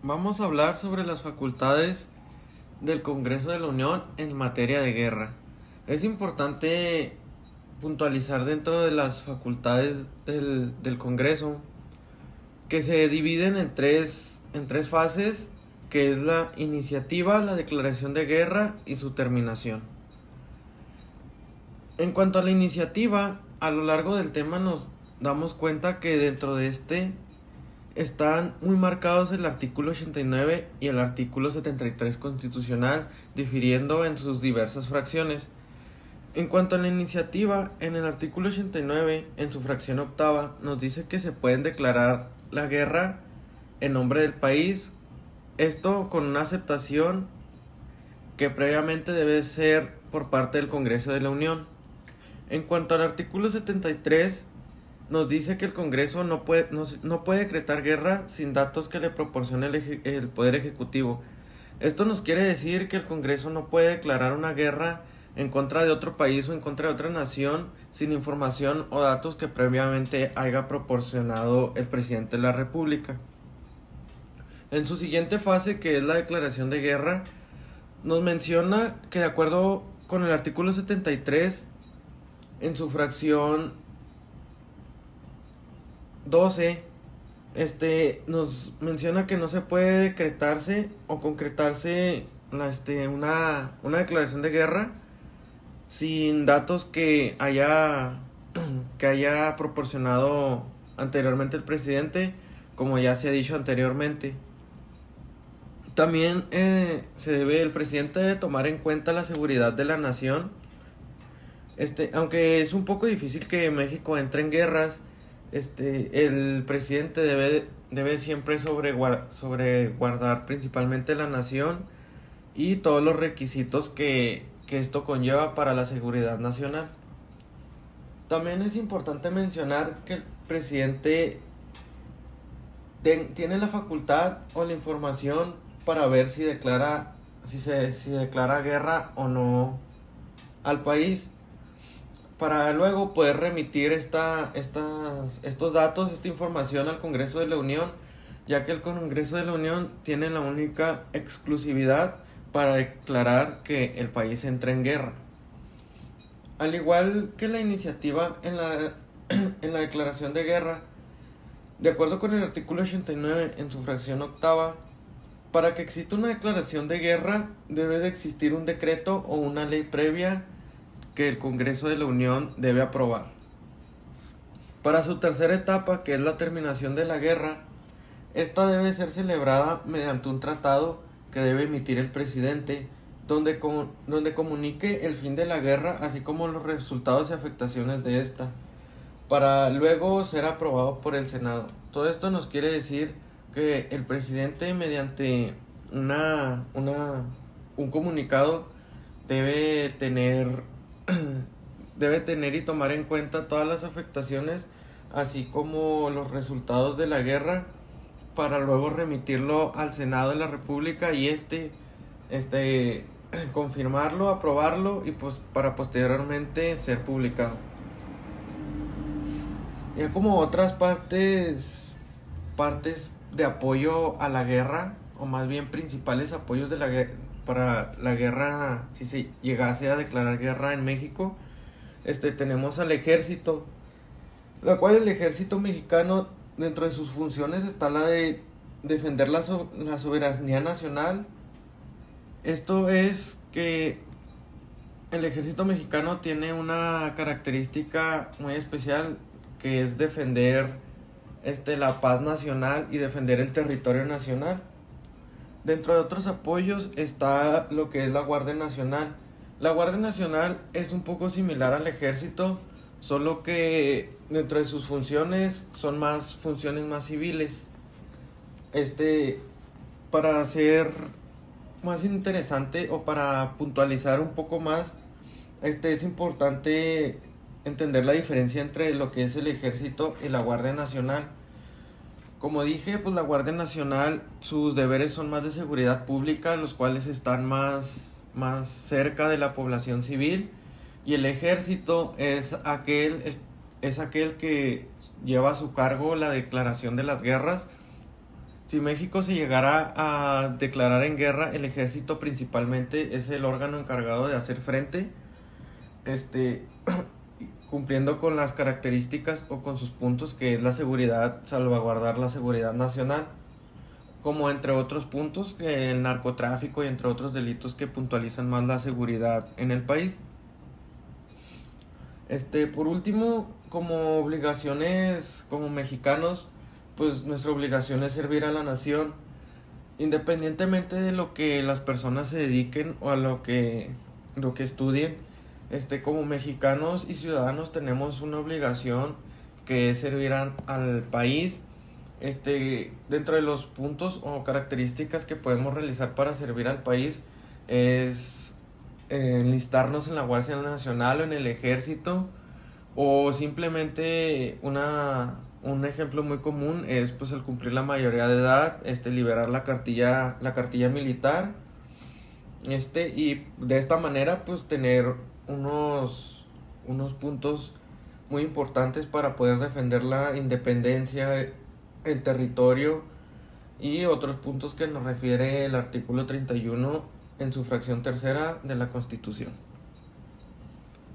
Vamos a hablar sobre las facultades del Congreso de la Unión en materia de guerra. Es importante puntualizar dentro de las facultades del Congreso que se dividen en tres fases, que es la iniciativa, la declaración de guerra y su terminación. En cuanto a la iniciativa, a lo largo del tema nos damos cuenta que dentro de están muy marcados el artículo 89 y el artículo 73 constitucional, difiriendo en sus diversas fracciones. En cuanto a la iniciativa, en el artículo 89, en su fracción octava, nos dice que se pueden declarar la guerra en nombre del país, esto con una aceptación que previamente debe ser por parte del Congreso de la Unión. En cuanto al artículo 73, nos dice que el Congreso no puede decretar guerra sin datos que le proporcione el Poder Ejecutivo. Esto nos quiere decir que el Congreso no puede declarar una guerra en contra de otro país o en contra de otra nación sin información o datos que previamente haya proporcionado el presidente de la República. En su siguiente fase, que es la declaración de guerra, nos menciona que de acuerdo con el artículo 73, en su fracción 12, nos menciona que no se puede decretarse o concretarse una declaración de guerra sin datos que haya proporcionado anteriormente el presidente, como ya se ha dicho anteriormente. También el presidente debe tomar en cuenta la seguridad de la nación. Aunque es un poco difícil que México entre en guerras, el presidente debe siempre sobreguardar principalmente la nación y todos los requisitos que esto conlleva para la seguridad nacional. También es importante mencionar que el presidente tiene la facultad o la información para ver si declara guerra o no al país, para luego poder remitir estos datos, esta información al Congreso de la Unión, ya que el Congreso de la Unión tiene la única exclusividad para declarar que el país entra en guerra. Al igual que la iniciativa en la declaración de guerra, de acuerdo con el artículo 89 en su fracción octava, para que exista una declaración de guerra debe de existir un decreto o una ley previa que el Congreso de la Unión debe aprobar. Para su tercera etapa, que es la terminación de la guerra, esta debe ser celebrada mediante un tratado que debe emitir el presidente, donde comunique el fin de la guerra, así como los resultados y afectaciones de esta, para luego ser aprobado por el Senado. Todo esto nos quiere decir que el presidente, mediante un comunicado, debe tener debe tener y tomar en cuenta todas las afectaciones, así como los resultados de la guerra, para luego remitirlo al Senado de la República y confirmarlo, aprobarlo y pues para posteriormente ser publicado. Ya como otras partes de apoyo a la guerra, o más bien principales apoyos de la guerra para la guerra, si se llegase a declarar guerra en México, tenemos al ejército, la cual el ejército mexicano, dentro de sus funciones está la de defender la soberanía nacional. Esto es que el ejército mexicano tiene una característica muy especial, que es defender la paz nacional y defender el territorio nacional. Dentro de otros apoyos está lo que es la Guardia Nacional. La Guardia Nacional es un poco similar al ejército, solo que dentro de sus funciones son más funciones más civiles. Para hacer más interesante o para puntualizar un poco más, es importante entender la diferencia entre lo que es el ejército y la Guardia Nacional. Como dije, pues la Guardia Nacional, sus deberes son más de seguridad pública, los cuales están más cerca de la población civil, y el ejército es aquel que lleva a su cargo la declaración de las guerras, Si México se llegara a declarar en guerra, el ejército principalmente es el órgano encargado de hacer frente, este, cumpliendo con las características o con sus puntos, que es la seguridad, salvaguardar la seguridad nacional, como entre otros puntos, que el narcotráfico y entre otros delitos que puntualizan más la seguridad en el país. Por último, como obligaciones como mexicanos, pues nuestra obligación es servir a la nación, independientemente de lo que las personas se dediquen o a lo que estudien. Como mexicanos y ciudadanos tenemos una obligación que es servir al país. Dentro de los puntos o características que podemos realizar para servir al país es enlistarnos en la Guardia Nacional o en el Ejército, o simplemente un ejemplo muy común es pues el cumplir la mayoría de edad, liberar la cartilla militar, y de esta manera pues tener unos puntos muy importantes para poder defender la independencia, el territorio y otros puntos que nos refiere el artículo 31 en su fracción tercera de la Constitución.